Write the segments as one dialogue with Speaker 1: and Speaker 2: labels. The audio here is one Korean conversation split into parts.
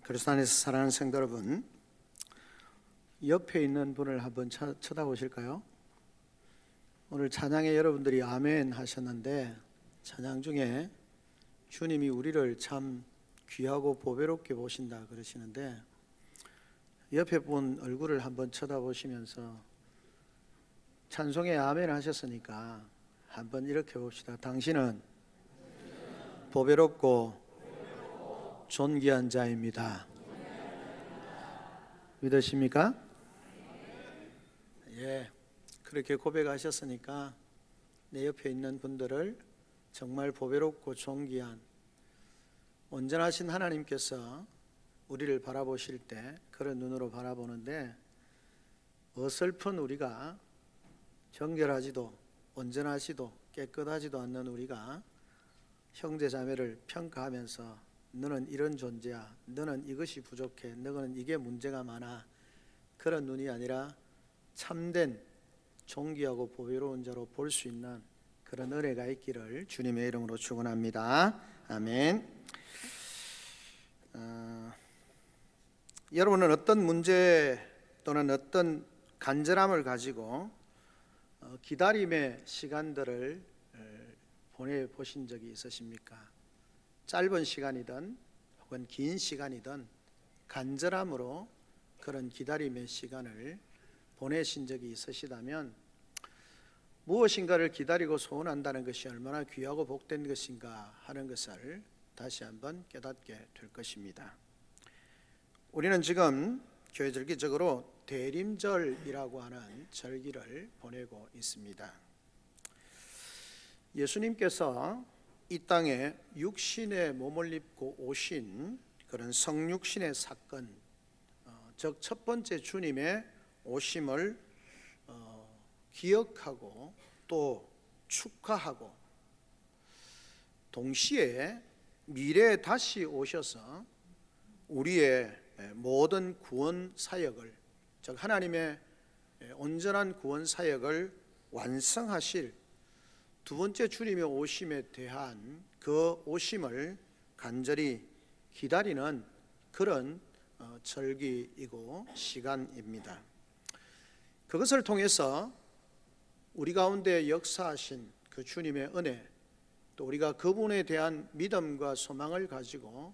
Speaker 1: 그리스도 안에서 사랑하는 성도 여러분, 옆에 있는 분을 한번 쳐다보실까요? 오늘 찬양에 여러분들이 아멘 하셨는데, 찬양 중에 주님이 우리를 참 귀하고 보배롭게 보신다 그러시는데, 옆에 분 얼굴을 한번 쳐다보시면서 찬송에 아멘 하셨으니까 한번 이렇게 봅시다. 당신은 보배롭고 존귀한 자입니다. 믿으십니까? 예, 그렇게 고백하셨으니까 내 옆에 있는 분들을 정말 보배롭고 존귀한 온전하신 하나님께서 우리를 바라보실 때 그런 눈으로 바라보는데, 어설픈 우리가, 정결하지도 온전하지도 깨끗하지도 않는 우리가 형제 자매를 평가하면서 너는 이런 존재야, 너는 이것이 부족해, 너는 이게 문제가 많아, 그런 눈이 아니라 참된 존귀하고 보배로운 자로 볼 수 있는 그런 은혜가 있기를 주님의 이름으로 축원합니다. 아멘. 여러분은 어떤 문제 또는 어떤 간절함을 가지고 기다림의 시간들을 보내보신 적이 있으십니까? 짧은 시간이든 혹은 긴 시간이든 간절함으로 그런 기다림의 시간을 보내신 적이 있으시다면, 무엇인가를 기다리고 소원한다는 것이 얼마나 귀하고 복된 것인가 하는 것을 다시 한번 깨닫게 될 것입니다. 우리는 지금 교회 절기적으로 대림절이라고 하는 절기를 보내고 있습니다. 예수님께서 이 땅에 육신의 몸을 입고 오신 그런 성육신의 사건, 즉 첫 번째 주님의 오심을 기억하고 또 축하하고, 동시에 미래에 다시 오셔서 우리의 모든 구원 사역을, 즉 하나님의 온전한 구원 사역을 완성하실 두 번째 주님의 오심에 대한 그 오심을 간절히 기다리는 그런 절기이고 시간입니다. 그것을 통해서 우리 가운데 역사하신 그 주님의 은혜, 또 우리가 그분에 대한 믿음과 소망을 가지고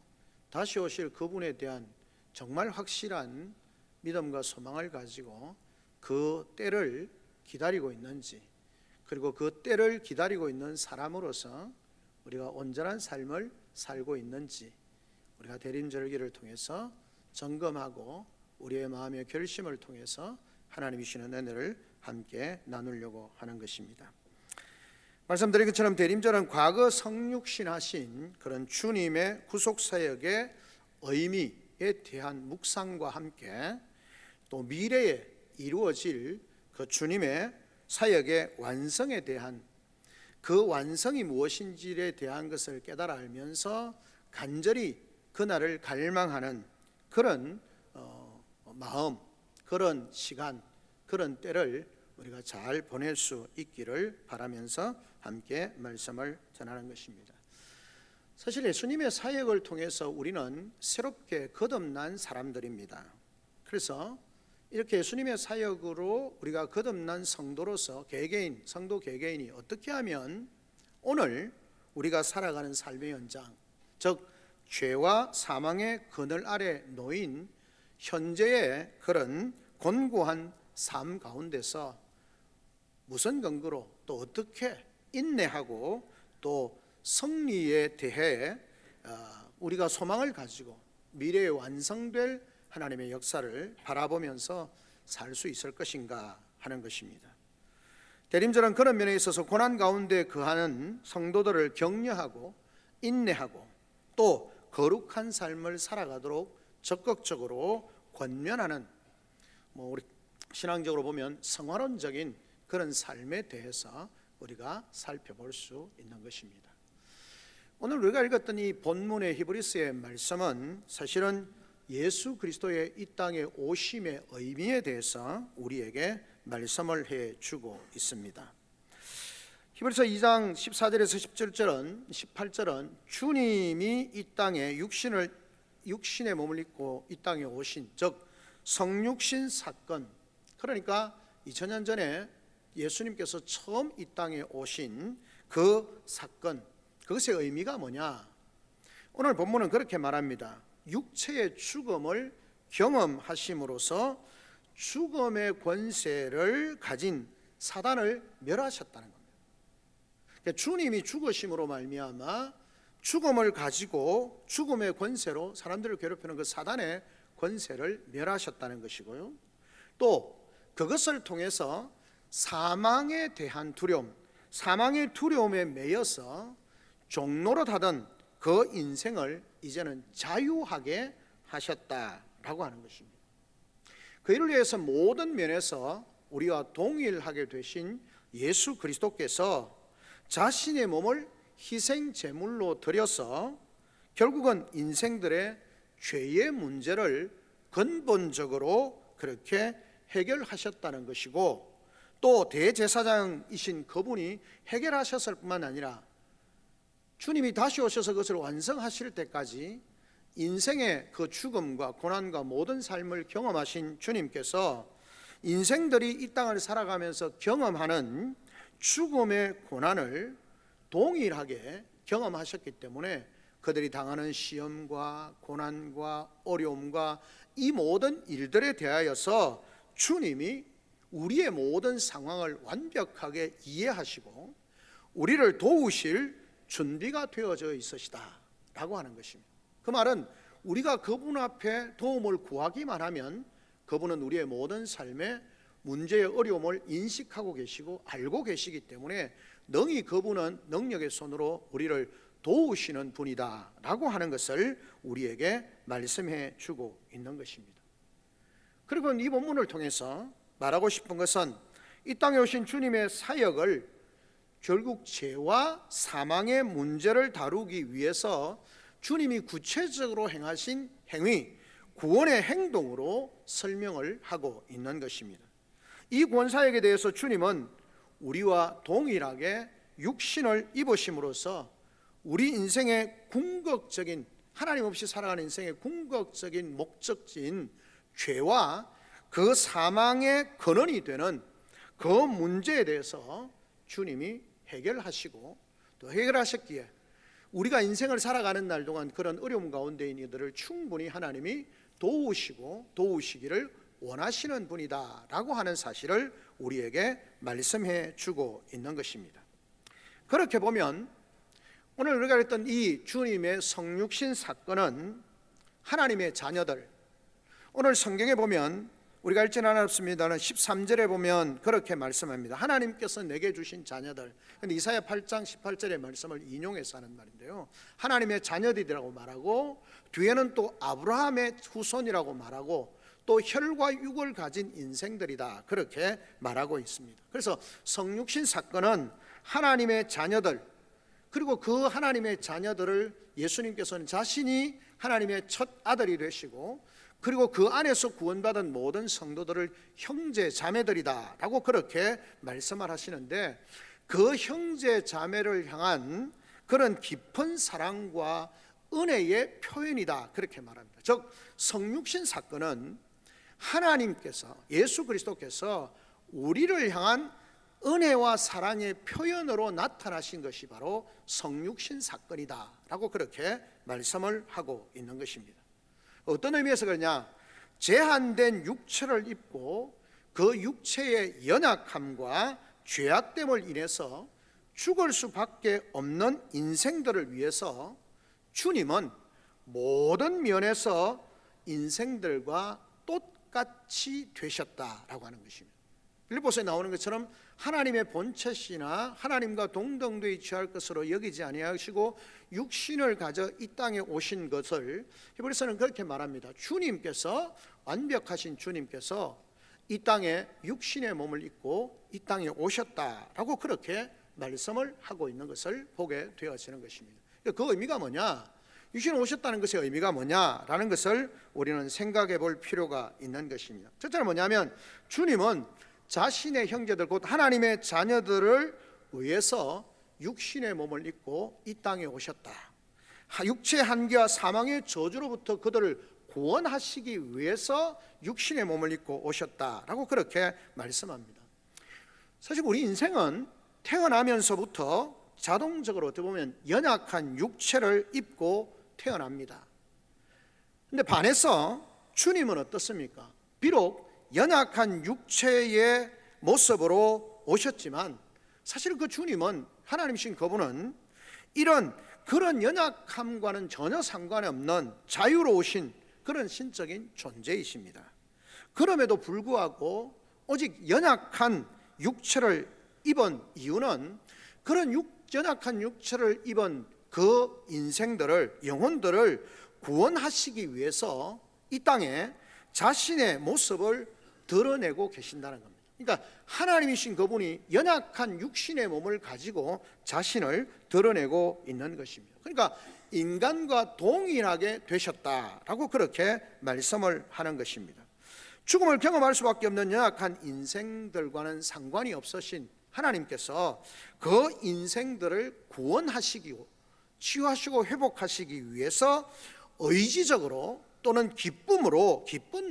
Speaker 1: 다시 오실 그분에 대한 정말 확실한 믿음과 소망을 가지고 그 때를 기다리고 있는지, 그리고 그 때를 기다리고 있는 사람으로서 우리가 온전한 삶을 살고 있는지, 우리가 대림절기를 통해서 점검하고 우리의 마음의 결심을 통해서 하나님이 주시는 은혜를 함께 나누려고 하는 것입니다. 말씀드린 것처럼 대림절은 과거 성육신하신 그런 주님의 구속사역의 의미에 대한 묵상과 함께 또 미래에 이루어질 그 주님의 사역의 완성에 대한, 그 완성이 무엇인지에 대한 것을 깨달아 알면서 간절히 그날을 갈망하는 그런 마음, 그런 시간, 그런 때를 우리가 잘 보낼 수 있기를 바라면서 함께 말씀을 전하는 것입니다. 사실 예수님의 사역을 통해서 우리는 새롭게 거듭난 사람들입니다. 그래서 이렇게 예수님의 사역으로 우리가 거듭난 성도로서 개개인, 성도 개개인이 어떻게 하면 오늘 우리가 살아가는 삶의 현장, 즉 죄와 사망의 그늘 아래 놓인 현재의 그런 곤고한 삶 가운데서 무슨 근거로 또 어떻게 인내하고 또 승리에 대해 우리가 소망을 가지고 미래에 완성될 하나님의 역사를 바라보면서 살 수 있을 것인가 하는 것입니다. 대림절은 그런 면에 있어서 고난 가운데 거하는 성도들을 격려하고 인내하고 또 거룩한 삶을 살아가도록 적극적으로 권면하는, 우리 신앙적으로 보면 성화론적인 그런 삶에 대해서 우리가 살펴볼 수 있는 것입니다. 오늘 우리가 읽었던 이 본문의 히브리서의 말씀은 사실은 예수 그리스도의 이 땅에 오심의 의미에 대해서 우리에게 말씀을 해주고 있습니다. 히브리서 2장 14절에서 18절은 주님이 이 땅에 육신을 육신의 몸을 입고 이 땅에 오신, 즉 성육신 사건, 그러니까 2000년 전에 예수님께서 처음 이 땅에 오신 그 사건, 그것의 의미가 뭐냐? 오늘 본문은 그렇게 말합니다. 육체의 죽음을 경험하심으로써 죽음의 권세를 가진 사단을 멸하셨다는 겁니다. 그러니까 주님이 죽으심으로 말미암아 죽음을 가지고 죽음의 권세로 사람들을 괴롭히는 그 사단의 권세를 멸하셨다는 것이고요. 또 그것을 통해서 사망에 대한 두려움, 사망의 두려움에 매여서 종노릇하던 그 인생을 이제는 자유하게 하셨다라고 하는 것입니다. 그 일을 위해서 모든 면에서 우리와 동일하게 되신 예수 그리스도께서 자신의 몸을 희생 제물로 드려서 결국은 인생들의 죄의 문제를 근본적으로 그렇게 해결하셨다는 것이고, 또 대제사장이신 그분이 해결하셨을 뿐만 아니라 주님이 다시 오셔서 그것을 완성하실 때까지 인생의 그 죽음과 고난과 모든 삶을 경험하신 주님께서 인생들이 이 땅을 살아가면서 경험하는 죽음의 고난을 동일하게 경험하셨기 때문에 그들이 당하는 시험과 고난과 어려움과 이 모든 일들에 대하여서 주님이 우리의 모든 상황을 완벽하게 이해하시고 우리를 도우실 준비가 되어져 있으시다 라고 하는 것입니다. 그 말은 우리가 그분 앞에 도움을 구하기만 하면 그분은 우리의 모든 삶의 문제의 어려움을 인식하고 계시고 알고 계시기 때문에 능히 그분은 능력의 손으로 우리를 도우시는 분이다 라고 하는 것을 우리에게 말씀해 주고 있는 것입니다. 그리고 이 본문을 통해서 말하고 싶은 것은 이 땅에 오신 주님의 사역을 결국 죄와 사망의 문제를 다루기 위해서 주님이 구체적으로 행하신 행위, 구원의 행동으로 설명을 하고 있는 것입니다. 이 구원사역에 대해서 주님은 우리와 동일하게 육신을 입으심으로써 우리 인생의 궁극적인, 하나님 없이 살아가는 인생의 궁극적인 목적지인 죄와 그 사망의 근원이 되는 그 문제에 대해서 주님이 해결하시고 또 해결하셨기에 우리가 인생을 살아가는 날 동안 그런 어려움 가운데 있는 이들을 충분히 하나님이 도우시고 도우시기를 원하시는 분이다 라고 하는 사실을 우리에게 말씀해 주고 있는 것입니다. 그렇게 보면 오늘 우리가 했던 이 주님의 성육신 사건은 하나님의 자녀들, 오늘 성경에 보면 우리가 읽지는 않았습니다만 13절에 보면 그렇게 말씀합니다. 하나님께서 내게 주신 자녀들. 근데 이사야 8장 18절의 말씀을 인용해서 하는 말인데요, 하나님의 자녀들이라고 말하고 뒤에는 또 아브라함의 후손이라고 말하고 또 혈과 육을 가진 인생들이다 그렇게 말하고 있습니다. 그래서 성육신 사건은 하나님의 자녀들, 그리고 그 하나님의 자녀들을 예수님께서는 자신이 하나님의 첫 아들이 되시고 그리고 그 안에서 구원받은 모든 성도들을 형제 자매들이다 라고 그렇게 말씀을 하시는데, 그 형제 자매를 향한 그런 깊은 사랑과 은혜의 표현이다 그렇게 말합니다. 즉 성육신 사건은 하나님께서, 예수 그리스도께서 우리를 향한 은혜와 사랑의 표현으로 나타나신 것이 바로 성육신 사건이다 라고 그렇게 말씀을 하고 있는 것입니다. 어떤 의미에서 그러냐, 제한된 육체를 입고 그 육체의 연약함과 죄악됨을 인해서 죽을 수밖에 없는 인생들을 위해서 주님은 모든 면에서 인생들과 똑같이 되셨다라고 하는 것입니다. 빌립보서에 나오는 것처럼 하나님의 본체시나 하나님과 동등되이 취할 것으로 여기지 아니하시고 육신을 가져 이 땅에 오신 것을 히브리서는 그렇게 말합니다. 주님께서, 완벽하신 주님께서 이 땅에 육신의 몸을 입고 이 땅에 오셨다라고 그렇게 말씀을 하고 있는 것을 보게 되어지는 것입니다. 그 의미가 뭐냐, 육신에 오셨다는 것의 의미가 뭐냐라는 것을 우리는 생각해 볼 필요가 있는 것입니다. 첫째는 뭐냐면 주님은 자신의 형제들 곧 하나님의 자녀들을 위해서 육신의 몸을 입고 이 땅에 오셨다. 육체의 한계와 사망의 저주로부터 그들을 구원하시기 위해서 육신의 몸을 입고 오셨다라고 그렇게 말씀합니다. 사실 우리 인생은 태어나면서부터 자동적으로 어떻게 보면 연약한 육체를 입고 태어납니다. 근데 반해서 주님은 어떻습니까? 비록 연약한 육체의 모습으로 오셨지만 사실 그 주님은, 하나님이신 그분은 그런 연약함과는 전혀 상관이 없는 자유로우신 그런 신적인 존재이십니다. 그럼에도 불구하고 오직 연약한 육체를 입은 이유는 그런 연약한 육체를 입은 그 인생들을, 영혼들을 구원하시기 위해서 이 땅에 자신의 모습을 드러내고 계신다는 겁니다. 그러니까 하나님이신 그분이 연약한 육신의 몸을 가지고 자신을 드러내고 있는 것입니다. 그러니까 인간과 동일하게 되셨다라고 그렇게 말씀을 하는 것입니다. 죽음을 경험할 수밖에 없는 연약한 인생들과는 상관이 없으신 하나님께서 그 인생들을 구원하시고 치유하시고 회복하시기 위해서 의지적으로 또는 기쁜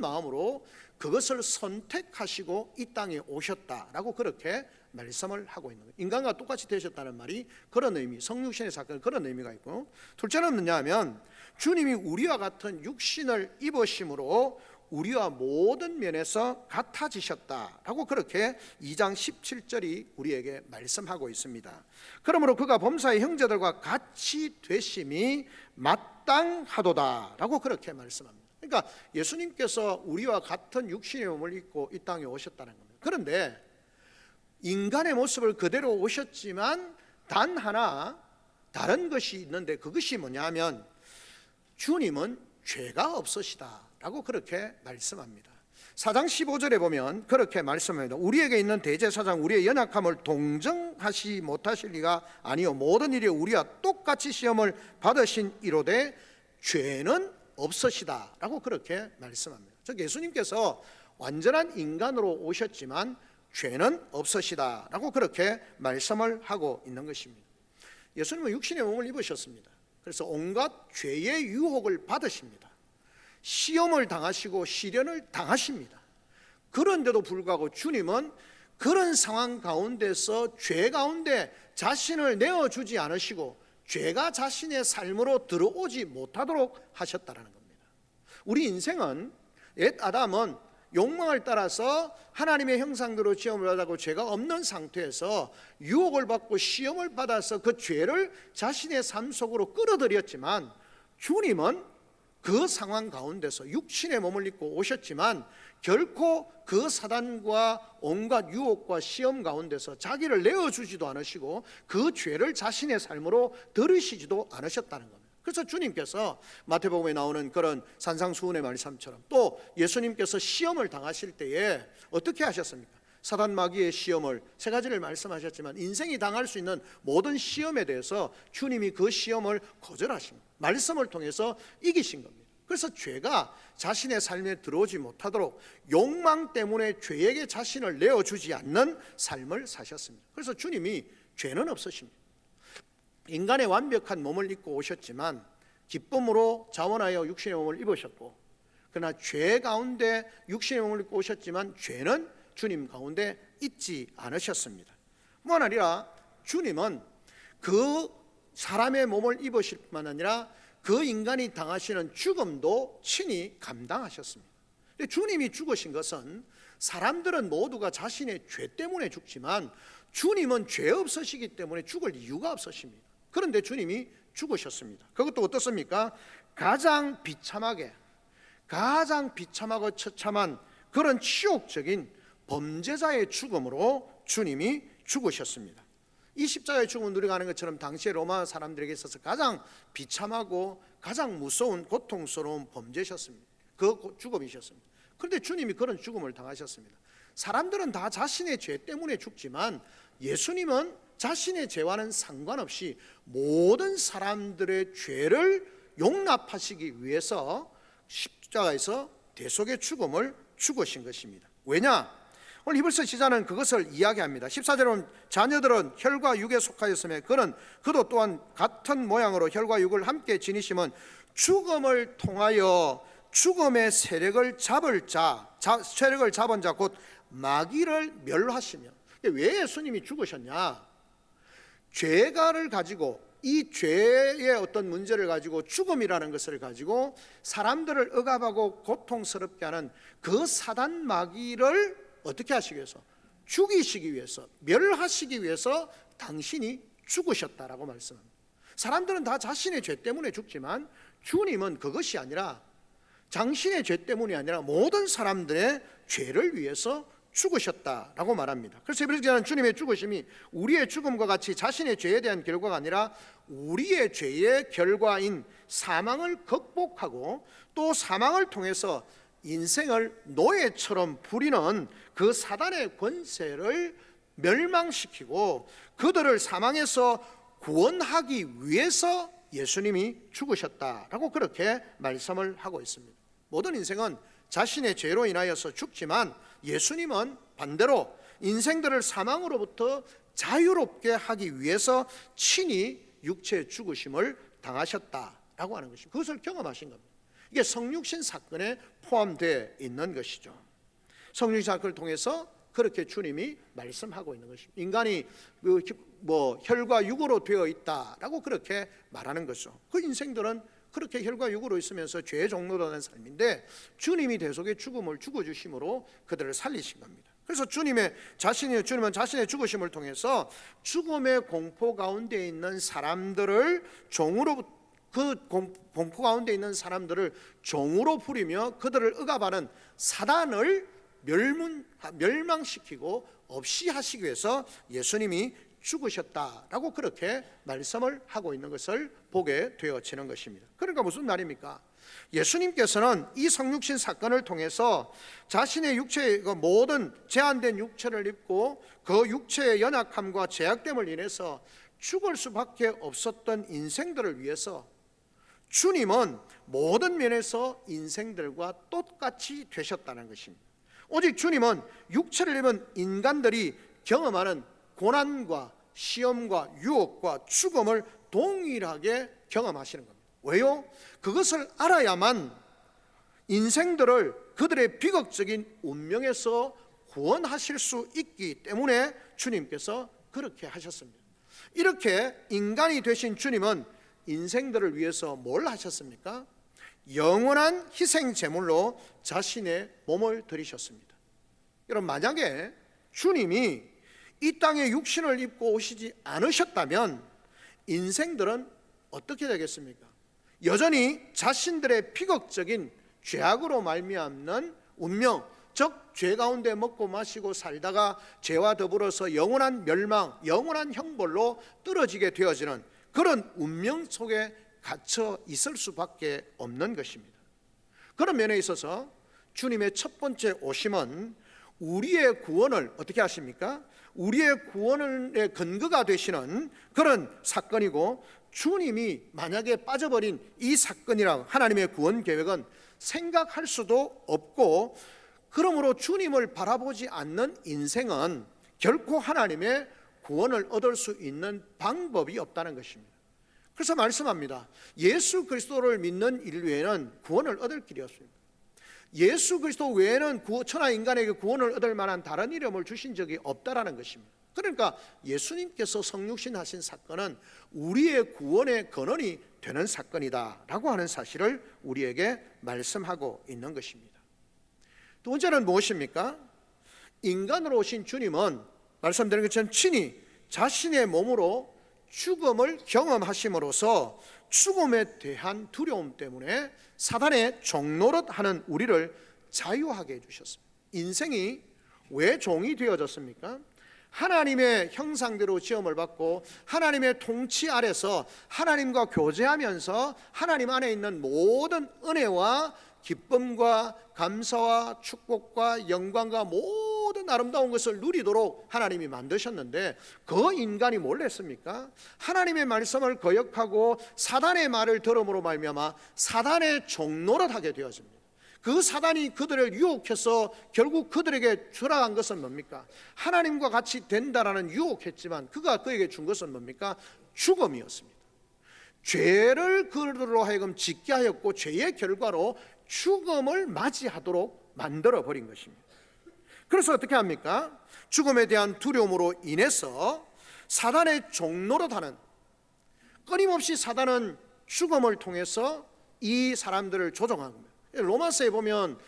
Speaker 1: 마음으로 그것을 선택하시고 이 땅에 오셨다라고 그렇게 말씀을 하고 있는 거예요. 인간과 똑같이 되셨다는 말이 그런 의미, 성육신의 사건은 그런 의미가 있고, 둘째는 뭐냐면 주님이 우리와 같은 육신을 입으심으로 우리와 모든 면에서 같아지셨다라고 그렇게 2장 17절이 우리에게 말씀하고 있습니다. 그러므로 그가 범사의 형제들과 같이 되심이 마땅하도다라고 그렇게 말씀합니다. 그러니까 예수님께서 우리와 같은 육신의 몸을 입고 이 땅에 오셨다는 겁니다. 그런데 인간의 모습을 그대로 오셨지만 단 하나 다른 것이 있는데, 그것이 뭐냐면 주님은 죄가 없으시다라고 그렇게 말씀합니다. 4장 15절에 보면 그렇게 말씀합니다. 우리에게 있는 대제사장 우리의 연약함을 동정하시 못하실 리가 아니요 모든 일에 우리와 똑같이 시험을 받으신 이로되 죄는 없으시다라고 그렇게 말씀합니다. 즉 예수님께서 완전한 인간으로 오셨지만 죄는 없으시다라고 그렇게 말씀을 하고 있는 것입니다. 예수님은 육신의 몸을 입으셨습니다. 그래서 온갖 죄의 유혹을 받으십니다. 시험을 당하시고 시련을 당하십니다. 그런데도 불구하고 주님은 그런 상황 가운데서 죄 가운데 자신을 내어주지 않으시고 죄가 자신의 삶으로 들어오지 못하도록 하셨다는 겁니다. 우리 인생은, 옛 아담은 욕망을 따라서 하나님의 형상대로 지음을 받고 죄가 없는 상태에서 유혹을 받고 시험을 받아서 그 죄를 자신의 삶 속으로 끌어들였지만, 주님은 그 상황 가운데서 육신의 몸을 입고 오셨지만 결코 그 사단과 온갖 유혹과 시험 가운데서 자기를 내어주지도 않으시고 그 죄를 자신의 삶으로 들으시지도 않으셨다는 겁니다. 그래서 주님께서 마태복음에 나오는 그런 산상수훈의 말씀처럼, 또 예수님께서 시험을 당하실 때에 어떻게 하셨습니까? 사단 마귀의 시험을 세 가지를 말씀하셨지만 인생이 당할 수 있는 모든 시험에 대해서 주님이 그 시험을 거절하신 겁니다. 말씀을 통해서 이기신 겁니다. 그래서 죄가 자신의 삶에 들어오지 못하도록 욕망 때문에 죄에게 자신을 내어주지 않는 삶을 사셨습니다. 그래서 주님이 죄는 없으십니다. 인간의 완벽한 몸을 입고 오셨지만 기쁨으로 자원하여 육신의 몸을 입으셨고, 그러나 죄 가운데 육신의 몸을 입고 오셨지만 죄는 주님 가운데 있지 않으셨습니다. 뿐만 아니라 주님은 그 사람의 몸을 입으실 뿐만 아니라 그 인간이 당하시는 죽음도 친히 감당하셨습니다. 주님이 죽으신 것은 사람들은 모두가 자신의 죄 때문에 죽지만 주님은 죄 없으시기 때문에 죽을 이유가 없으십니다. 그런데 주님이 죽으셨습니다. 그것도 어떻습니까? 가장 비참하고 처참한 그런 치욕적인 범죄자의 죽음으로 주님이 죽으셨습니다. 이 십자가의 죽음을 누려가는 것처럼 당시의 로마 사람들에게 있어서 가장 비참하고 가장 무서운 고통스러운 범죄셨습니다. 그 죽음이셨습니다. 그런데 주님이 그런 죽음을 당하셨습니다. 사람들은 다 자신의 죄 때문에 죽지만 예수님은 자신의 죄와는 상관없이 모든 사람들의 죄를 용납하시기 위해서 십자가에서 대속의 죽음을 죽으신 것입니다. 왜냐? 오늘 히브리서 기자는 그것을 이야기합니다. 14절은 자녀들은 혈과 육에 속하였으며 그도 또한 같은 모양으로 혈과 육을 함께 지니심은 죽음을 통하여 죽음의 세력을 잡은 자 곧 마귀를 멸하시며. 왜 예수님이 죽으셨냐? 죄가를 가지고, 이 죄의 어떤 문제를 가지고, 죽음이라는 것을 가지고 사람들을 억압하고 고통스럽게 하는 그 사단 마귀를 어떻게 하시기 위해서, 죽이시기 위해서, 멸하시기 위해서 당신이 죽으셨다라고 말씀합니다. 사람들은 다 자신의 죄 때문에 죽지만 주님은 그것이 아니라, 당신의 죄 때문이 아니라 모든 사람들의 죄를 위해서 죽으셨다라고 말합니다. 그래서 히브리서는 주님의 죽으심이 우리의 죽음과 같이 자신의 죄에 대한 결과가 아니라 우리의 죄의 결과인 사망을 극복하고, 또 사망을 통해서 인생을 노예처럼 부리는 그 사단의 권세를 멸망시키고 그들을 사망에서 구원하기 위해서 예수님이 죽으셨다라고 그렇게 말씀을 하고 있습니다. 모든 인생은 자신의 죄로 인하여서 죽지만 예수님은 반대로 인생들을 사망으로부터 자유롭게 하기 위해서 친히 육체의 죽으심을 당하셨다라고 하는 것입니다. 그것을 경험하신 겁니다. 이게 성육신 사건에 포함되어 있는 것이죠. 성육신 사건을 통해서 그렇게 주님이 말씀하고 있는 것입니다. 인간이 혈과 육으로 되어 있다라고 그렇게 말하는 것이죠. 그 인생들은 그렇게 혈과 육으로 있으면서 죄의 종로라는 삶인데 주님이 대속의 죽음을 죽어주심으로 그들을 살리신 겁니다. 그래서 주님은 자신의 죽으심을 통해서 죽음의 공포 가운데 있는 사람들을 공포 가운데 있는 사람들을 종으로 부리며 그들을 억압하는 사단을 멸망시키고 없이 하시기 위해서 예수님이 죽으셨다라고 그렇게 말씀을 하고 있는 것을 보게 되어지는 것입니다. 그러니까 무슨 말입니까? 예수님께서는 이 성육신 사건을 통해서 자신의 육체의 모든 제한된 육체를 입고 그 육체의 연약함과 제약됨을 인해서 죽을 수밖에 없었던 인생들을 위해서 주님은 모든 면에서 인생들과 똑같이 되셨다는 것입니다. 오직 주님은 육체를 입은 인간들이 경험하는 고난과 시험과 유혹과 죽음을 동일하게 경험하시는 겁니다. 왜요? 그것을 알아야만 인생들을 그들의 비극적인 운명에서 구원하실 수 있기 때문에 주님께서 그렇게 하셨습니다. 이렇게 인간이 되신 주님은 인생들을 위해서 뭘 하셨습니까? 영원한 희생 제물로 자신의 몸을 드리셨습니다. 여러분, 만약에 주님이 이 땅에 육신을 입고 오시지 않으셨다면 인생들은 어떻게 되겠습니까? 여전히 자신들의 비극적인 죄악으로 말미암는 운명, 즉 죄 가운데 먹고 마시고 살다가 죄와 더불어서 영원한 멸망, 영원한 형벌로 떨어지게 되어지는 그런 운명 속에 갇혀 있을 수밖에 없는 것입니다. 그런 면에 있어서 주님의 첫 번째 오심은 우리의 구원을 어떻게 하십니까? 우리의 구원의 근거가 되시는 그런 사건이고, 주님이 만약에 빠져버린 이 사건이랑 하나님의 구원 계획은 생각할 수도 없고, 그러므로 주님을 바라보지 않는 인생은 결코 하나님의 구원을 얻을 수 있는 방법이 없다는 것입니다. 그래서 말씀합니다. 예수 그리스도를 믿는 인류에는 구원을 얻을 길이 없습니다. 예수 그리스도 외에는 천하 인간에게 구원을 얻을 만한 다른 이름을 주신 적이 없다라는 것입니다. 그러니까 예수님께서 성육신 하신 사건은 우리의 구원의 근원이 되는 사건이다라고 하는 사실을 우리에게 말씀하고 있는 것입니다. 두 번째는 무엇입니까? 인간으로 오신 주님은 말씀드린 것처럼 친히 자신의 몸으로 죽음을 경험하심으로써 죽음에 대한 두려움 때문에 사단의 종노릇하는 우리를 자유하게 해주셨습니다. 인생이 왜 종이 되어졌습니까? 하나님의 형상대로 지음을 받고 하나님의 통치 아래서 하나님과 교제하면서 하나님 안에 있는 모든 은혜와 기쁨과 감사와 축복과 영광과 모든 아름다운 것을 누리도록 하나님이 만드셨는데, 그 인간이 뭘 했습니까? 하나님의 말씀을 거역하고 사단의 말을 들음으로 말미암아 사단의 종노릇하게 되었습니다. 그 사단이 그들을 유혹해서 결국 그들에게 주라한 것은 뭡니까? 하나님과 같이 된다라는 유혹했지만 그가 그에게 준 것은 뭡니까? 죽음이었습니다. 죄를 그들로 하여금 짓게 하였고 죄의 결과로 죽음을 맞이하도록 만들어 버린 것입니다. 그래서 어떻게 합니까? 죽음에 대한 두려움으로 인해서 사단의 종노릇하는, 끊임없이 사단은 죽음을 통해서 이 사람들을 조종하는 겁니다. 로마서에 보면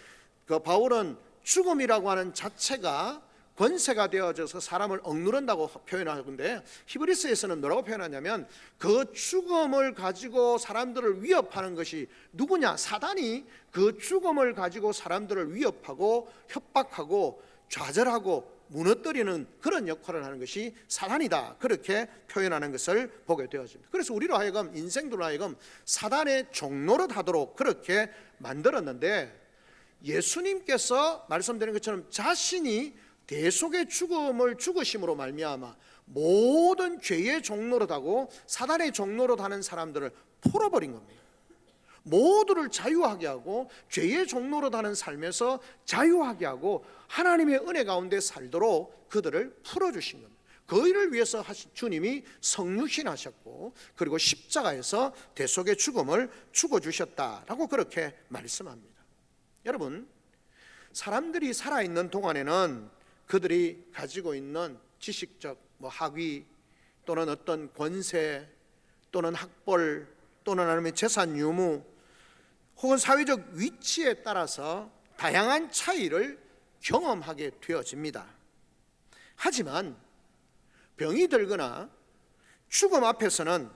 Speaker 1: 그 바울은 죽음이라고 하는 자체가 권세가 되어져서 사람을 억누른다고 표현하는데, 히브리서에서는 뭐라고 표현하냐면 그 죽음을 가지고 사람들을 위협하는 것이 누구냐? 사단이 그 죽음을 가지고 사람들을 위협하고 협박하고 좌절하고 무너뜨리는 그런 역할을 하는 것이 사단이다, 그렇게 표현하는 것을 보게 되어집니다. 그래서 우리로 하여금, 인생들로 하여금 사단의 종노릇 하도록 그렇게 만들었는데, 예수님께서 말씀드린 것처럼 자신이 대속의 죽음을 죽으심으로 말미암아 모든 죄의 종노릇하고 사단의 종노릇하는 사람들을 풀어버린 겁니다. 모두를 자유하게 하고 죄의 종노릇하는 삶에서 자유하게 하고 하나님의 은혜 가운데 살도록 그들을 풀어주신 겁니다. 그 일을 위해서 주님이 성육신하셨고 그리고 십자가에서 대속의 죽음을 죽어주셨다라고 그렇게 말씀합니다. 여러분, 사람들이 살아있는 동안에는 그들이 가지고 있는 지식적 학위 또는 어떤 권세 또는 학벌 또는 아니면 재산 유무 혹은 사회적 위치에 따라서 다양한 차이를 경험하게 되어집니다. 하지만 병이 들거나 죽음 앞에서는,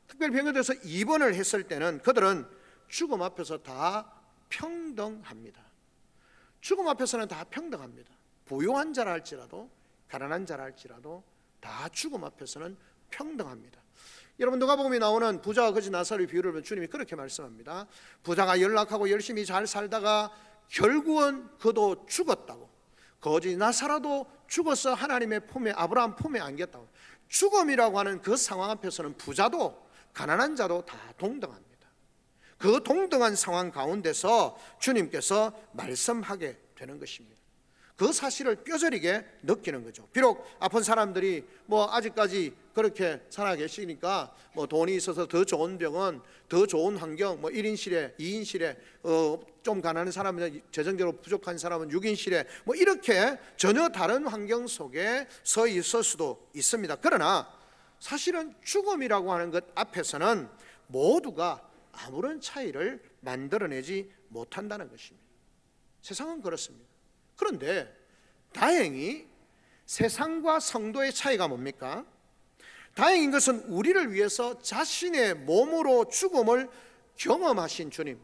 Speaker 1: 특별히 병이 들어서 입원을 했을 때는 그들은 죽음 앞에서 다 평등합니다. 죽음 앞에서는 다 평등합니다. 부유한 자라 할지라도 가난한 자라 할지라도 다 죽음 앞에서는 평등합니다. 여러분, 누가복음에 나오는 부자와 거지 나사로의 비유를 보면 주님이 그렇게 말씀합니다. 부자가 연락하고 열심히 잘 살다가 결국은 그도 죽었다고, 거지 나사로도 죽어서 하나님의 품에, 아브라함 품에 안겼다고. 죽음이라고 하는 그 상황 앞에서는 부자도 가난한 자도 다 동등합니다. 그 동등한 상황 가운데서 주님께서 말씀하게 되는 것입니다. 그 사실을 뼈저리게 느끼는 거죠. 비록 아픈 사람들이 아직까지 그렇게 살아계시니까 돈이 있어서 더 좋은 병원, 더 좋은 환경, 1인실에 2인실에 좀 가난한 사람은, 재정적으로 부족한 사람은 6인실에 이렇게 전혀 다른 환경 속에 서 있을 수도 있습니다. 그러나 사실은 죽음이라고 하는 것 앞에서는 모두가 아무런 차이를 만들어내지 못한다는 것입니다. 세상은 그렇습니다. 그런데 다행히 세상과 성도의 차이가 뭡니까? 다행인 것은 우리를 위해서 자신의 몸으로 죽음을 경험하신 주님,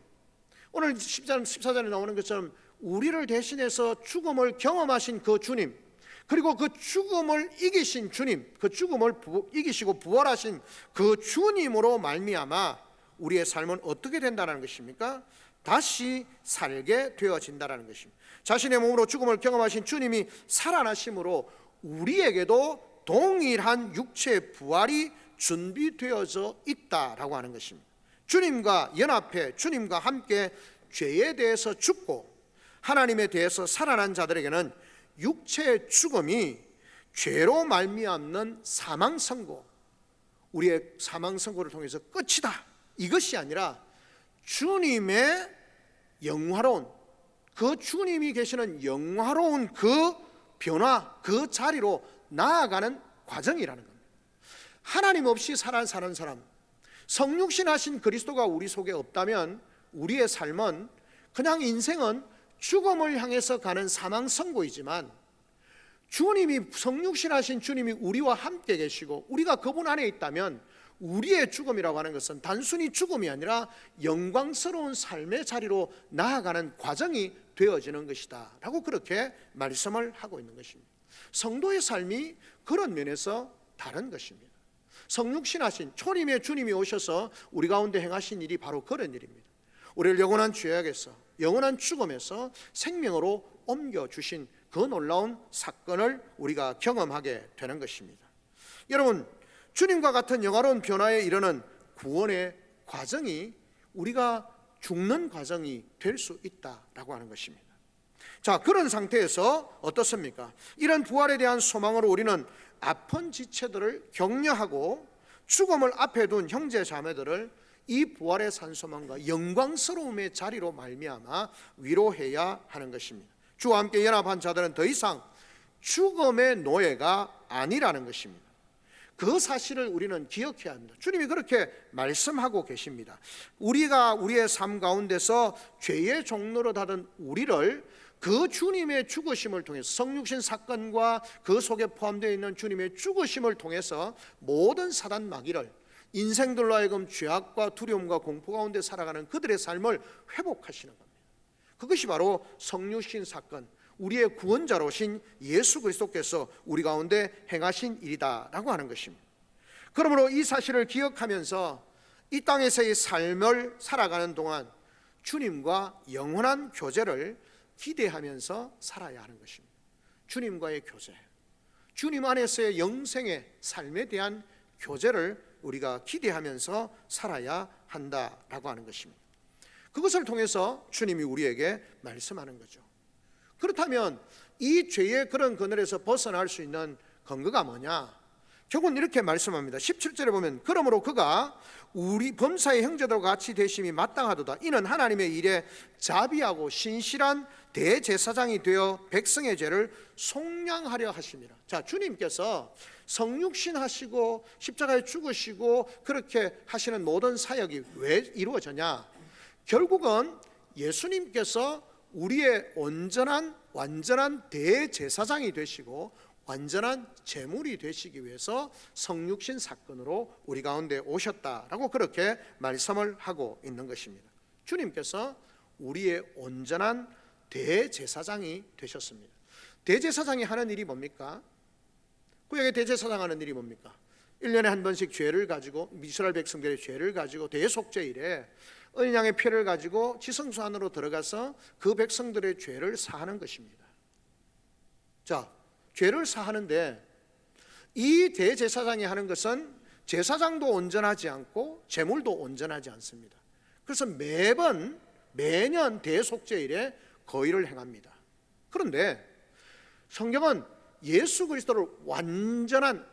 Speaker 1: 오늘 14절에 나오는 것처럼 우리를 대신해서 죽음을 경험하신 그 주님, 그리고 그 죽음을 이기신 주님, 그 죽음을 이기시고 부활하신 그 주님으로 말미암아 우리의 삶은 어떻게 된다는 것입니까? 다시 살게 되어진다는 것입니다. 자신의 몸으로 죽음을 경험하신 주님이 살아나심으로 우리에게도 동일한 육체의 부활이 준비되어져 있다라고 하는 것입니다. 주님과 연합해 주님과 함께 죄에 대해서 죽고 하나님에 대해서 살아난 자들에게는 육체의 죽음이 죄로 말미암는 사망 선고, 우리의 사망 선고를 통해서 끝이다, 이것이 아니라 주님의 영화로운, 그 주님이 계시는 영화로운 그 변화, 그 자리로 나아가는 과정이라는 겁니다. 하나님 없이 사는 사람, 성육신하신 그리스도가 우리 속에 없다면 우리의 삶은 그냥 인생은 죽음을 향해서 가는 사망 선고이지만, 주님이, 성육신하신 주님이 우리와 함께 계시고 우리가 그분 안에 있다면 우리의 죽음이라고 하는 것은 단순히 죽음이 아니라 영광스러운 삶의 자리로 나아가는 과정이 되어지는 것이다 라고 그렇게 말씀을 하고 있는 것입니다. 성도의 삶이 그런 면에서 다른 것입니다. 성육신하신 초림의 주님이 오셔서 우리 가운데 행하신 일이 바로 그런 일입니다. 우리를 영원한 죄악에서, 영원한 죽음에서 생명으로 옮겨주신 그 놀라운 사건을 우리가 경험하게 되는 것입니다. 여러분, 주님과 같은 영화로운 변화에 이르는 구원의 과정이 우리가 죽는 과정이 될 수 있다라고 하는 것입니다. 자, 그런 상태에서 어떻습니까? 이런 부활에 대한 소망으로 우리는 아픈 지체들을 격려하고 죽음을 앞에 둔 형제 자매들을 이 부활의 산소망과 영광스러움의 자리로 말미암아 위로해야 하는 것입니다. 주와 함께 연합한 자들은 더 이상 죽음의 노예가 아니라는 것입니다. 그 사실을 우리는 기억해야 합니다. 주님이 그렇게 말씀하고 계십니다. 우리가 우리의 삶 가운데서 죄의 종로로 닫은 우리를 그 주님의 죽으심을 통해서, 성육신 사건과 그 속에 포함되어 있는 주님의 죽으심을 통해서 모든 사단 마귀를, 인생들로 하여금 죄악과 두려움과 공포 가운데 살아가는 그들의 삶을 회복하시는 겁니다. 그것이 바로 성육신 사건, 우리의 구원자로신 예수 그리스도께서 우리 가운데 행하신 일이다라고 하는 것입니다. 그러므로 이 사실을 기억하면서 이 땅에서의 삶을 살아가는 동안 주님과 영원한 교제를 기대하면서 살아야 하는 것입니다. 주님과의 교제, 주님 안에서의 영생의 삶에 대한 교제를 우리가 기대하면서 살아야 한다라고 하는 것입니다. 그것을 통해서 주님이 우리에게 말씀하는 거죠. 그렇다면 이 죄의 그런 그늘에서 벗어날 수 있는 근거가 뭐냐? 결국은 이렇게 말씀합니다. 17절에 보면 그러므로 그가 우리 범사의 형제들과 같이 되심이 마땅하도다. 이는 하나님의 일에 자비하고 신실한 대제사장이 되어 백성의 죄를 속량하려 하심이라. 자, 주님께서 성육신 하시고 십자가에 죽으시고 그렇게 하시는 모든 사역이 왜 이루어졌냐? 결국은 예수님께서 우리의 완전한 대제사장이 되시고 완전한 제물이 되시기 위해서 성육신 사건으로 우리 가운데 오셨다라고 그렇게 말씀을 하고 있는 것입니다. 주님께서 우리의 온전한 대제사장이 되셨습니다. 대제사장이 하는 일이 뭡니까? 구약의 대제사장 하는 일이 뭡니까? 1년에 한 번씩 죄를 가지고, 이스라엘 백성들의 죄를 가지고 대속죄일에 어린 양의 피를 가지고 지성소 안으로 들어가서 그 백성들의 죄를 사하는 것입니다. 자, 죄를 사하는데 이 대제사장이 하는 것은 제사장도 온전하지 않고 제물도 온전하지 않습니다. 그래서 매년 대속죄일에 거의를 행합니다. 그런데 성경은 예수 그리스도를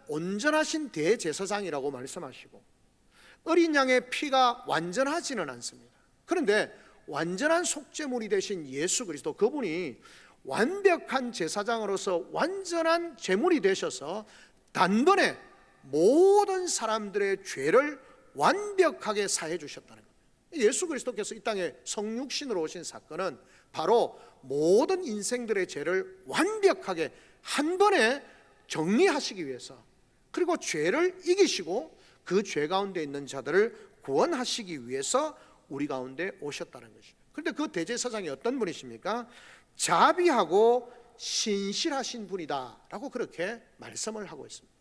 Speaker 1: 온전하신 대제사장이라고 말씀하시고 어린 양의 피가 완전하지는 않습니다. 그런데 완전한 속죄물이 되신 예수 그리스도, 그분이 완벽한 제사장으로서 완전한 제물이 되셔서 단번에 모든 사람들의 죄를 완벽하게 사해 주셨다는 겁니다. 예수 그리스도께서 이 땅에 성육신으로 오신 사건은 바로 모든 인생들의 죄를 완벽하게 한 번에 정리하시기 위해서, 그리고 죄를 이기시고 그 죄 가운데 있는 자들을 구원하시기 위해서 우리 가운데 오셨다는 것입니다. 그런데 그 대제사장이 어떤 분이십니까? 자비하고 신실하신 분이다라고 그렇게 말씀을 하고 있습니다.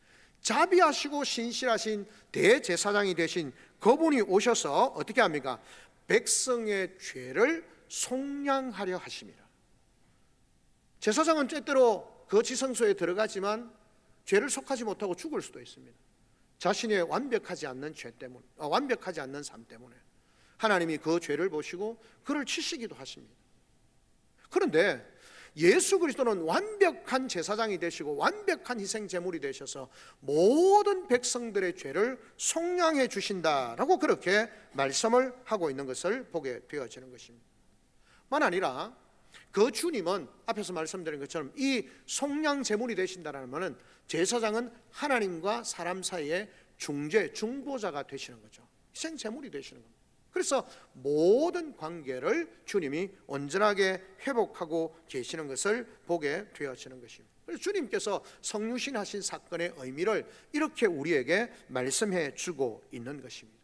Speaker 1: 자비하시고 신실하신 대제사장이 되신 그분이 오셔서 어떻게 합니까? 백성의 죄를 속량하려 하십니다. 제사장은 때때로 그 지성소에 들어가지만 죄를 속하지 못하고 죽을 수도 있습니다. 자신의 완벽하지 않는 삶 때문에 하나님이 그 죄를 보시고 그를 치시기도 하십니다. 그런데 예수 그리스도는 완벽한 제사장이 되시고 완벽한 희생 제물이 되셔서 모든 백성들의 죄를 속량해 주신다라고 그렇게 말씀을 하고 있는 것을 보게 되어지는 것입니다. 만 아니라 그 주님은 앞에서 말씀드린 것처럼 이 속량 제물이 되신다는 것은 제사장은 하나님과 사람 사이의 중보자가 되시는 거죠. 희생 제물이 되시는 겁니다. 그래서 모든 관계를 주님이 온전하게 회복하고 계시는 것을 보게 되어지는 것입니다. 그래서 주님께서 성육신 하신 사건의 의미를 이렇게 우리에게 말씀해 주고 있는 것입니다.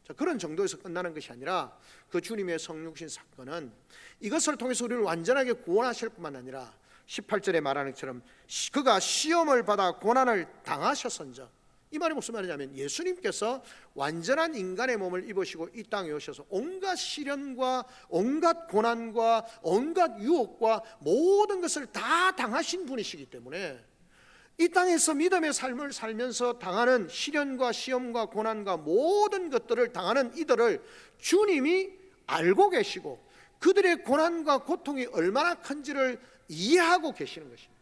Speaker 1: 자, 그런 정도에서 끝나는 것이 아니라 그 주님의 성육신 사건은 이것을 통해서 우리를 완전하게 구원하실 뿐만 아니라 18절에 말하는 것처럼 그가 시험을 받아 고난을 당하셨은즉, 이 말이 무슨 말이냐면 예수님께서 완전한 인간의 몸을 입으시고 이 땅에 오셔서 온갖 시련과 온갖 고난과 온갖 유혹과 모든 것을 다 당하신 분이시기 때문에 이 땅에서 믿음의 삶을 살면서 당하는 시련과 시험과 고난과 모든 것들을 당하는 이들을 주님이 알고 계시고 그들의 고난과 고통이 얼마나 큰지를 이해하고 계시는 것입니다.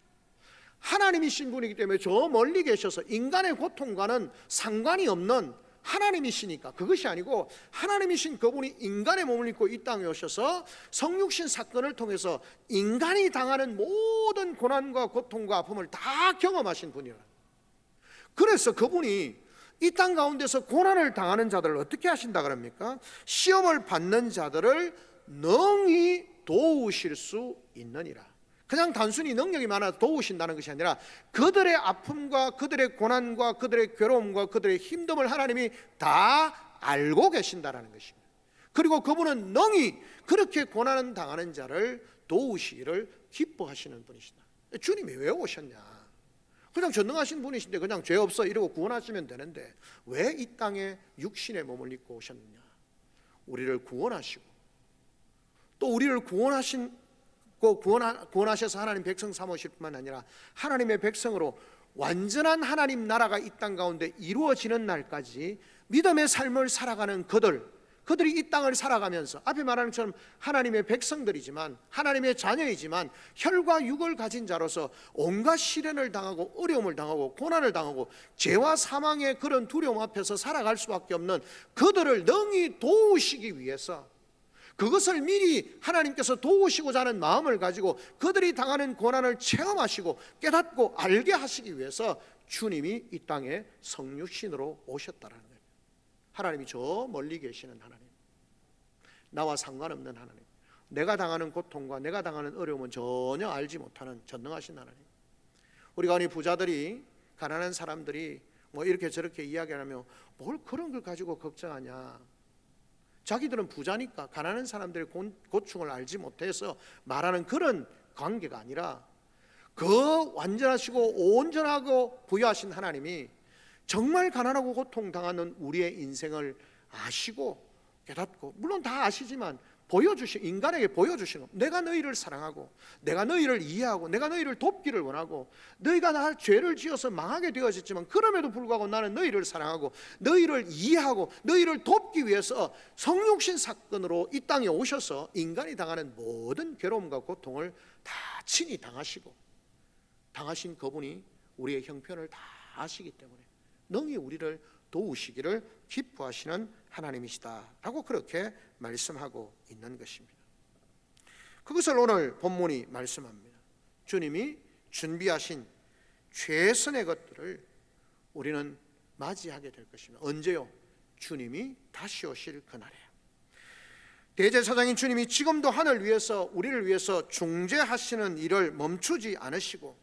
Speaker 1: 하나님이신 분이기 때문에 저 멀리 계셔서 인간의 고통과는 상관이 없는 하나님이시니까, 그것이 아니고 하나님이신 그분이 인간의 몸을 입고 이 땅에 오셔서 성육신 사건을 통해서 인간이 당하는 모든 고난과 고통과 아픔을 다 경험하신 분이라. 그래서 그분이 이 땅 가운데서 고난을 당하는 자들을 어떻게 하신다 그럽니까? 시험을 받는 자들을 능히 도우실 수 있느니라. 그냥 단순히 능력이 많아서 도우신다는 것이 아니라 그들의 아픔과 그들의 고난과 그들의 괴로움과 그들의 힘듦을 하나님이 다 알고 계신다는 것입니다. 그리고 그분은 능히 그렇게 고난을 당하는 자를 도우시기를 기뻐하시는 분이시다. 주님이 왜 오셨냐? 그냥 전능하신 분이신데 그냥 죄 없어 이러고 구원하시면 되는데 왜 이 땅에 육신의 몸을 입고 오셨느냐? 우리를 구원하시고 또 우리를 구원하셔서 하나님 백성 삼으실 뿐만 아니라 하나님의 백성으로 완전한 하나님 나라가 이 땅 가운데 이루어지는 날까지 믿음의 삶을 살아가는 그들이 이 땅을 살아가면서 앞에 말하는 것처럼 하나님의 백성들이지만 하나님의 자녀이지만 혈과 육을 가진 자로서 온갖 시련을 당하고 어려움을 당하고 고난을 당하고 죄와 사망의 그런 두려움 앞에서 살아갈 수밖에 없는 그들을 능히 도우시기 위해서, 그것을 미리 하나님께서 도우시고자 하는 마음을 가지고 그들이 당하는 고난을 체험하시고 깨닫고 알게 하시기 위해서 주님이 이 땅에 성육신으로 오셨다는 거예요. 하나님이 저 멀리 계시는 하나님, 나와 상관없는 하나님, 내가 당하는 고통과 내가 당하는 어려움은 전혀 알지 못하는 전능하신 하나님. 우리가 아니 부자들이, 가난한 사람들이 뭐 이렇게 저렇게 이야기하면 뭘 그런 걸 가지고 걱정하냐, 자기들은 부자니까 가난한 사람들의 고충을 알지 못해서 말하는 그런 관계가 아니라 그 완전하시고 온전하고 부유하신 하나님이 정말 가난하고 고통당하는 우리의 인생을 아시고 깨닫고, 물론 다 아시지만 인간에게 보여주시는, 내가 너희를 사랑하고 내가 너희를 이해하고 내가 너희를 돕기를 원하고 너희가 나 죄를 지어서 망하게 되어졌지만 그럼에도 불구하고 나는 너희를 사랑하고 너희를 이해하고 너희를 돕기 위해서 성육신 사건으로 이 땅에 오셔서 인간이 당하는 모든 괴로움과 고통을 다 친히 당하신 그분이 우리의 형편을 다 아시기 때문에 능히 우리를 도우시기를 기뻐하시는 하나님이시다라고 그렇게 말씀하고 있는 것입니다. 그것을 오늘 본문이 말씀합니다. 주님이 준비하신 최선의 것들을 우리는 맞이하게 될 것입니다. 언제요? 주님이 다시 오실 그날이에요. 대제사장인 주님이 지금도 하늘 위에서 우리를 위해서 중재하시는 일을 멈추지 않으시고,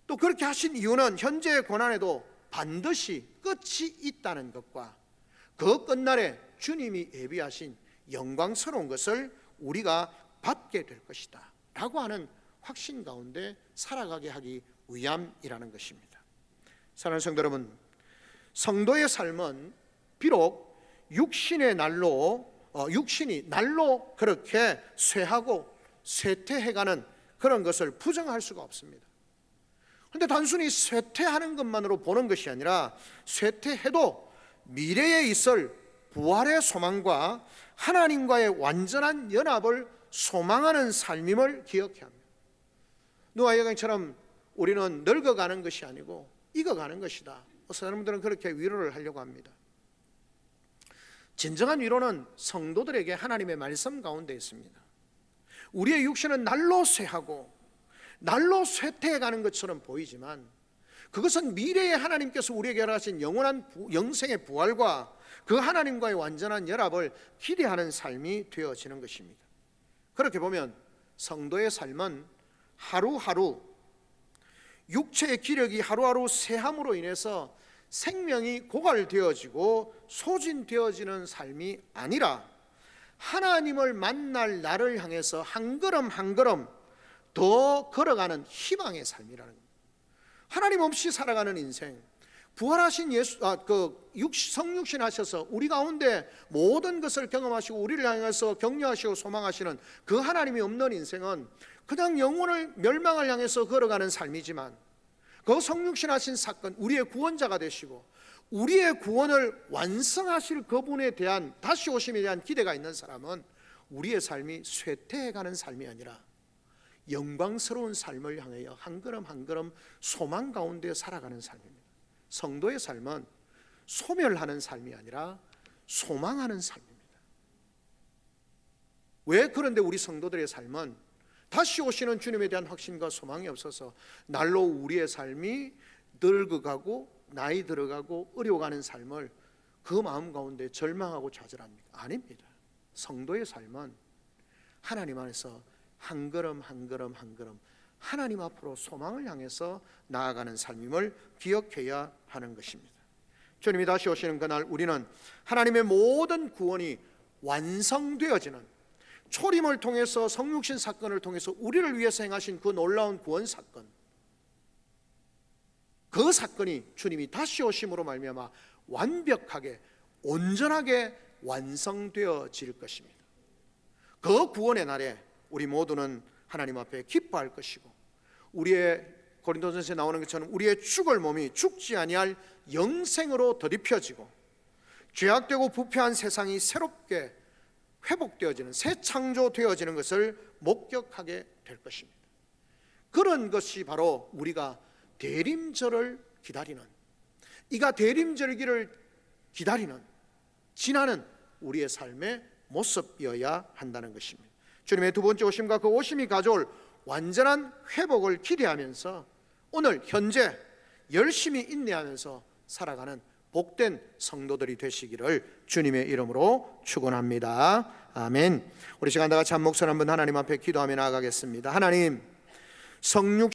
Speaker 1: 또 그렇게 하신 이유는 현재의 고난에도 반드시 끝이 있다는 것과 그 끝날에 주님이 예비하신 영광스러운 것을 우리가 받게 될 것이다 라고 하는 확신 가운데 살아가게 하기 위함이라는 것입니다. 사랑하는 성도 여러분, 성도의 삶은 비록 육신이 날로 그렇게 쇠하고 쇠퇴해가는 그런 것을 부정할 수가 없습니다. 그런데 단순히 쇠퇴하는 것만으로 보는 것이 아니라 쇠퇴해도 미래에 있을 부활의 소망과 하나님과의 완전한 연합을 소망하는 삶임을 기억해야 합니다. 노아 여강처럼 우리는 늙어가는 것이 아니고 익어가는 것이다. 사람들은 그렇게 위로를 하려고 합니다. 진정한 위로는 성도들에게 하나님의 말씀 가운데 있습니다. 우리의 육신은 날로 쇠하고 날로 쇠퇴해가는 것처럼 보이지만 그것은 미래에 하나님께서 우리에게 허락하신 영원한 영생의 부활과 그 하나님과의 완전한 연합을 기대하는 삶이 되어지는 것입니다. 그렇게 보면 성도의 삶은 하루하루 육체의 기력이 하루하루 쇠함으로 인해서 생명이 고갈되어지고 소진되어지는 삶이 아니라 하나님을 만날 날을 향해서 한 걸음 한 걸음 더 걸어가는 희망의 삶이라는 겁니다. 하나님 없이 살아가는 인생, 부활하신 성육신 하셔서 우리 가운데 모든 것을 경험하시고 우리를 향해서 격려하시고 소망하시는 그 하나님이 없는 인생은 그냥 영혼을 멸망을 향해서 걸어가는 삶이지만, 그 성육신 하신 사건, 우리의 구원자가 되시고 우리의 구원을 완성하실 그분에 대한 다시 오심에 대한 기대가 있는 사람은 우리의 삶이 쇠퇴해가는 삶이 아니라 영광스러운 삶을 향하여 한 걸음 한 걸음 소망 가운데 살아가는 삶입니다. 성도의 삶은 소멸하는 삶이 아니라 소망하는 삶입니다. 왜 그런데 우리 성도들의 삶은 다시 오시는 주님에 대한 확신과 소망이 없어서 날로 우리의 삶이 늙어가고 나이 들어가고 어려워가는 삶을 그 마음 가운데 절망하고 좌절합니까? 아닙니다. 성도의 삶은 하나님 안에서 한 걸음 한 걸음 한 걸음 하나님 앞으로 소망을 향해서 나아가는 삶임을 기억해야 하는 것입니다. 주님이 다시 오시는 그날 우리는 하나님의 모든 구원이 완성되어지는 초림을 통해서 성육신 사건을 통해서 우리를 위해서 행하신 그 놀라운 구원 사건, 그 사건이 주님이 다시 오심으로 말미암아 완벽하게 온전하게 완성되어질 것입니다. 그 구원의 날에 우리 모두는 하나님 앞에 기뻐할 것이고, 우리의 고린도전서에 나오는 것처럼 우리의 죽을 몸이 죽지 아니할 영생으로 더입혀지고 죄악되고 부패한 세상이 새롭게 회복되어지는 새 창조되어지는 것을 목격하게 될 것입니다. 그런 것이 바로 우리가 대림절을 기다리는, 이가 대림절기를 기다리는 지나는 우리의 삶의 모습이어야 한다는 것입니다. 주님의 두 번째 오심과 그 오심이 가져올 완전한 회복을 기대하면서 오늘 현재 열심히 인내하면서 살아가는 복된 성도들이 되시기를 주님의 이름으로 축원합니다. 아멘. 우리 시간 다 같이 한 목소리 한번 하나님 앞에 기도하며 나아가겠습니다. 하나님, 성육